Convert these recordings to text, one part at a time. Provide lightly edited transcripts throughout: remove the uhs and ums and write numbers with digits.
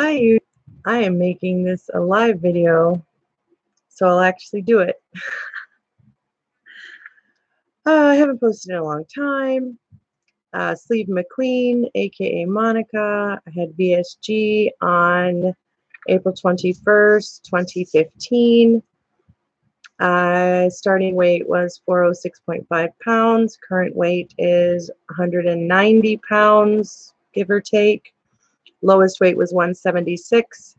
Hi, I am making this a live video, so I'll actually do it. I haven't posted in a long time. Sleeve McQueen, aka Monica. I had VSG on April 21st, 2015. Starting weight was 406.5 pounds. Current weight is 190 pounds, give or take. Lowest weight was 176.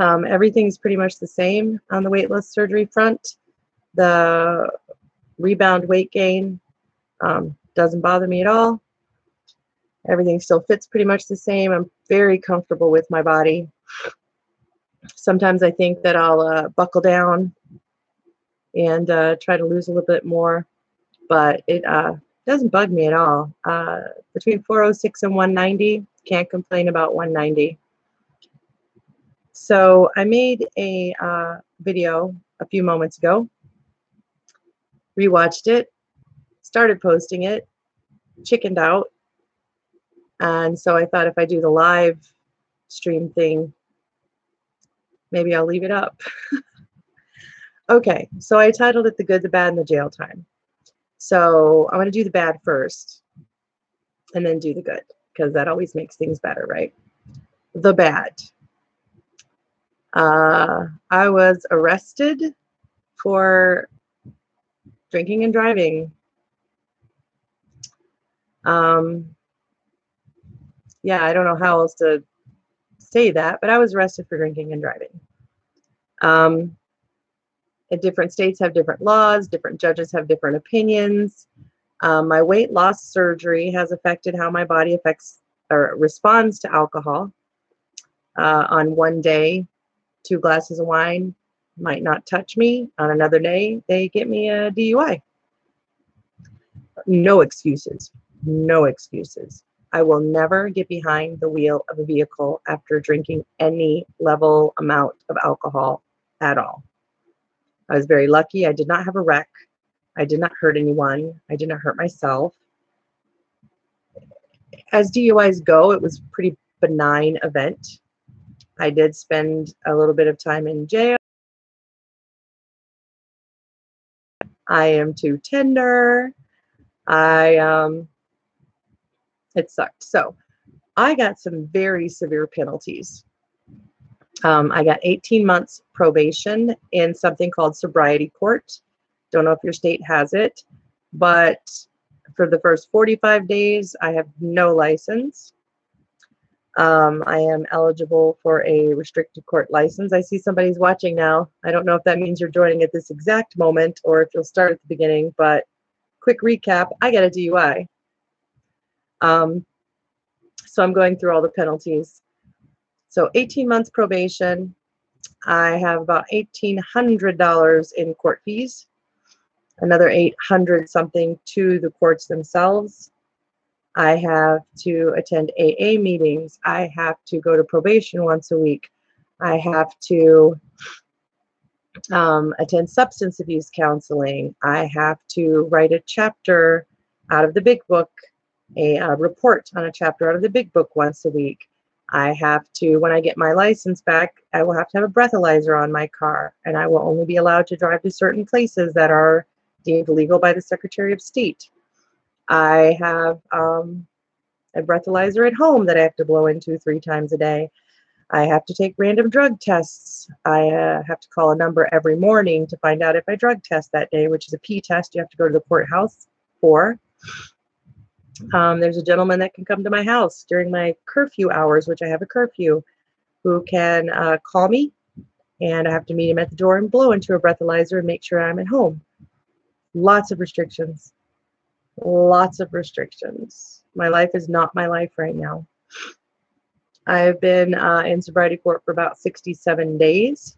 Everything's pretty much the same on the weight loss surgery front. The rebound weight gain doesn't bother me at all. Everything still fits pretty much the same. I'm very comfortable with my body. Sometimes I think that I'll buckle down and try to lose a little bit more, but it doesn't bug me at all. Between 406 and 190, can't complain about 190. So I made a video a few moments ago, rewatched it, started posting it, chickened out, and so I thought if I do the live stream thing, maybe I'll leave it up. Okay, so I titled it The Good, the Bad, and the Jail Time. So I'm going to do the bad first and then do the good, because that always makes things better, right? The bad. I was arrested for drinking and driving. Yeah, I don't know how else to say that, but I was arrested for drinking and driving. Different states have different laws, different judges have different opinions. My weight loss surgery has affected how my body affects or responds to alcohol. On one day, 2 glasses of wine might not touch me. On another day, they get me a DUI. No excuses. No excuses. I will never get behind the wheel of a vehicle after drinking any level amount of alcohol at all. I was very lucky. I did not have a wreck. I did not hurt anyone. I did not hurt myself. As DUIs go, it was a pretty benign event. I did spend a little bit of time in jail. I am too tender. It sucked. So I got some very severe penalties. I got 18 months probation in something called sobriety court. Don't know if your state has it, but for the first 45 days, I have no license. I am eligible for a restricted court license. I see somebody's watching now. I don't know if that means you're joining at this exact moment or if you'll start at the beginning, but quick recap, I got a DUI. So I'm going through all the penalties. So 18 months probation. I have about $1,800 in court fees, another 800 something to the courts themselves. I have to attend AA meetings. I have to go to probation once a week. I have to attend substance abuse counseling. I have to write a chapter out of the big book, a report on a chapter out of the big book once a week. I have to, when I get my license back, I will have to have a breathalyzer on my car, and I will only be allowed to drive to certain places that are deemed legal by the Secretary of State. I have a breathalyzer at home that I have to blow into 3 times a day. I have to take random drug tests. I have to call a number every morning to find out if I drug test that day, which is a P test you have to go to the courthouse for. There's a gentleman that can come to my house during my curfew hours, which I have a curfew, who can call me, and I have to meet him at the door and blow into a breathalyzer and make sure I'm at home. Lots of restrictions. Lots of restrictions. My life is not my life right now. I've been in sobriety court for about 67 days.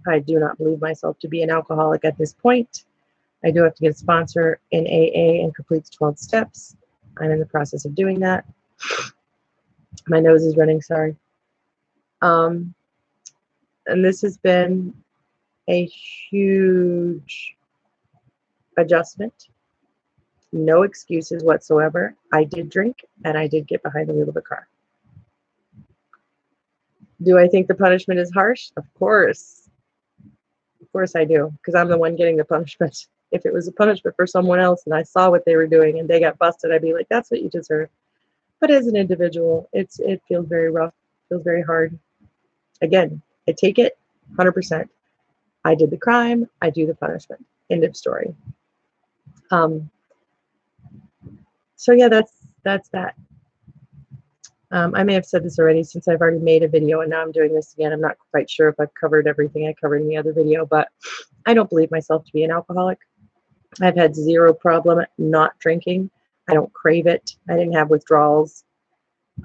I do not believe myself to be an alcoholic at this point. I do have to get a sponsor in AA and complete the 12 steps. I'm in the process of doing that. My nose is running, sorry. And this has been a huge adjustment. No excuses whatsoever. I did drink and I did get behind the wheel of a car. Do I think the punishment is harsh? Of course. Of course I do, because I'm the one getting the punishment. If it was a punishment for someone else and I saw what they were doing and they got busted, I'd be like, that's what you deserve. But as an individual, it feels very rough, feels very hard. Again, I take it 100%. I did the crime, I do the punishment. End of story. So yeah, that's that. I may have said this already since I've already made a video and now I'm doing this again. I'm not quite sure if I've covered everything I covered in the other video, but I don't believe myself to be an alcoholic. I've had zero problem not drinking. I don't crave it. I didn't have withdrawals.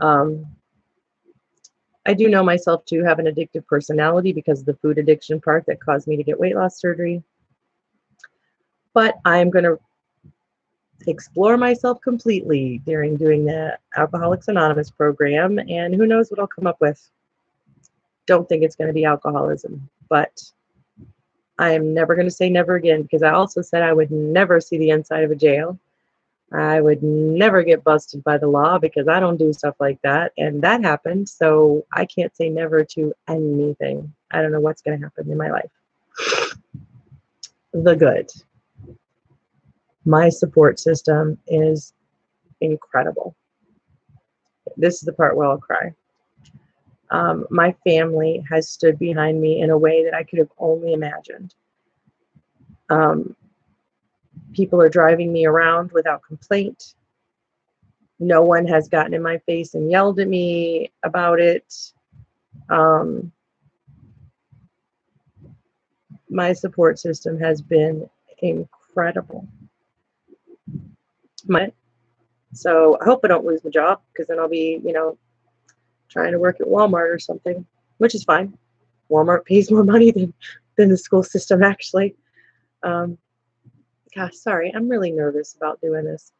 I do know myself to have an addictive personality because of the food addiction part that caused me to get weight loss surgery. But I'm going to explore myself completely during doing the Alcoholics Anonymous program, and who knows what I'll come up with. Don't think it's going to be alcoholism, but I am never going to say never again, because I also said I would never see the inside of a jail. I would never get busted by the law because I don't do stuff like that, and that happened, so I can't say never to anything. I don't know what's going to happen in my life. The good. My support system is incredible. This is the part where I'll cry. My family has stood behind me in a way that I could have only imagined. People are driving me around without complaint. No one has gotten in my face and yelled at me about it. My support system has been incredible. So I hope I don't lose my job, because then I'll be, trying to work at Walmart or something, which is fine. Walmart pays more money than the school system, actually. Gosh, sorry, I'm really nervous about doing this.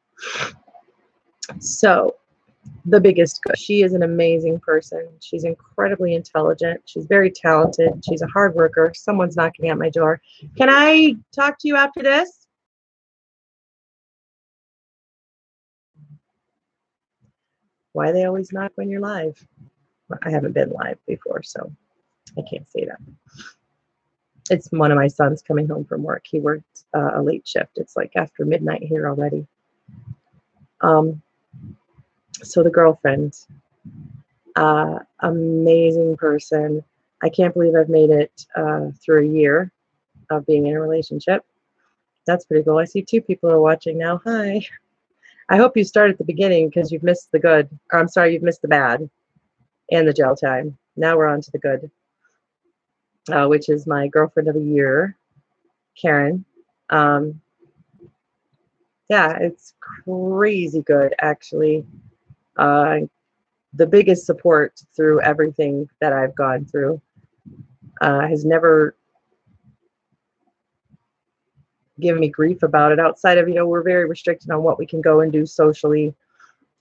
So, the biggest good. She is an amazing person. She's incredibly intelligent. She's very talented. She's a hard worker. Someone's knocking at my door. Can I talk to you after this? Why they always knock when you're live? Well, I haven't been live before, so I can't say that. It's one of my sons coming home from work. He worked a late shift. It's like after midnight here already. So the girlfriend, amazing person. I can't believe I've made it through a year of being in a relationship. That's pretty cool. I see 2 people are watching now. Hi. I hope you start at the beginning, because you've missed the good. Or I'm sorry, you've missed the bad and the jail time. Now we're on to the good, which is my girlfriend of the year, Karen. Yeah, it's crazy good, actually. The biggest support through everything that I've gone through. Has never given me grief about it, outside of, we're very restricted on what we can go and do socially.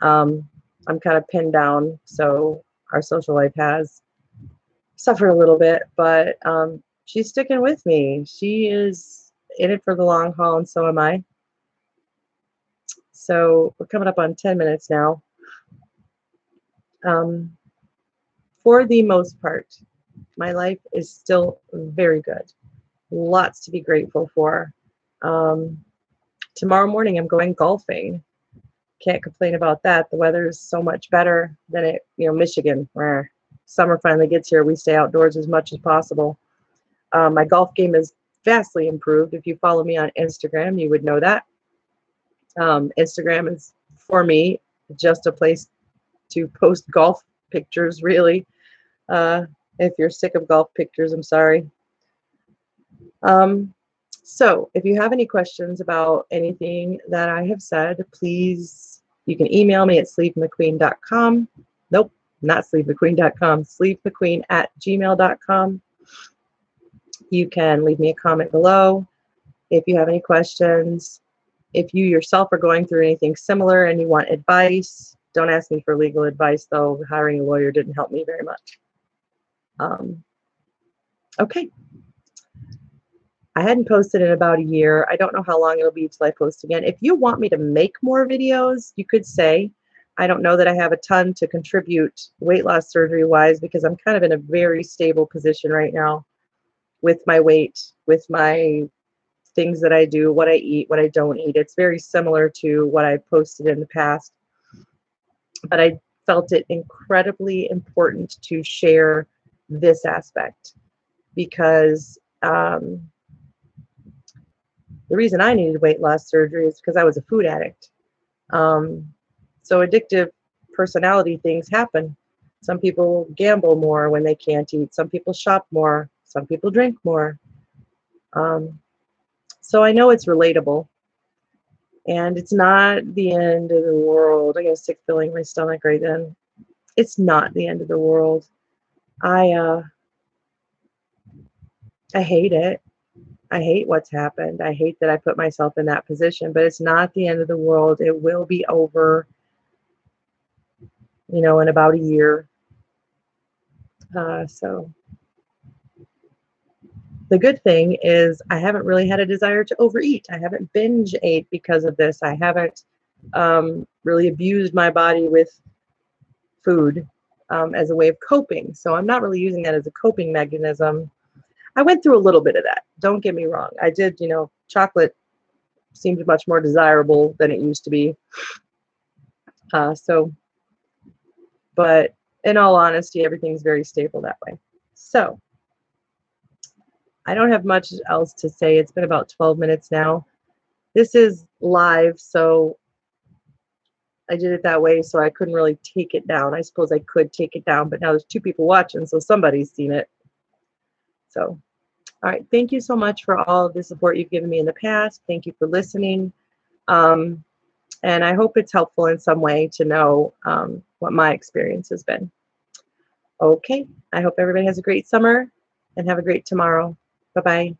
I'm kind of pinned down, so our social life has suffered a little bit, but she's sticking with me. She is in it for the long haul, and so am I. So we're coming up on 10 minutes now. For the most part, my life is still very good. Lots to be grateful for. Tomorrow morning, I'm going golfing. Can't complain about that. The weather is so much better than it, Michigan, where summer finally gets here. We stay outdoors as much as possible. My golf game is vastly improved. If you follow me on Instagram, you would know that. Instagram is, for me, just a place to post golf pictures, really. If you're sick of golf pictures, I'm sorry. So if you have any questions about anything that I have said, please, you can email me at sleepmcqueen.com. Nope, not sleepmcqueen.com, sleepmcqueen@gmail.com. You can leave me a comment below if you have any questions. If you yourself are going through anything similar and you want advice, don't ask me for legal advice, though. Hiring a lawyer didn't help me very much. Okay. I hadn't posted in about a year. I don't know how long it'll be till I post again. If you want me to make more videos, you could say. I don't know that I have a ton to contribute weight loss surgery wise, because I'm kind of in a very stable position right now with my weight, with my things that I do, what I eat, what I don't eat. It's very similar to what I posted in the past, but I felt it incredibly important to share this aspect because the reason I needed weight loss surgery is because I was a food addict. So addictive personality things happen. Some people gamble more when they can't eat. Some people shop more. Some people drink more. So I know it's relatable, and it's not the end of the world. I got a sick feeling in my stomach right then. It's not the end of the world. I hate it. I hate what's happened. I hate that I put myself in that position, but it's not the end of the world. It will be over, in about a year. So the good thing is I haven't really had a desire to overeat. I haven't binge ate because of this. I haven't really abused my body with food as a way of coping. So I'm not really using that as a coping mechanism. I went through a little bit of that. Don't get me wrong. I did, chocolate seemed much more desirable than it used to be. But in all honesty, everything's very stable that way. So I don't have much else to say. It's been about 12 minutes now. This is live, so I did it that way so I couldn't really take it down. I suppose I could take it down, but now there's 2 people watching, so somebody's seen it. So, all right. Thank you so much for all of the support you've given me in the past. Thank you for listening. And I hope it's helpful in some way to know what my experience has been. Okay. I hope everybody has a great summer and have a great tomorrow. Bye-bye.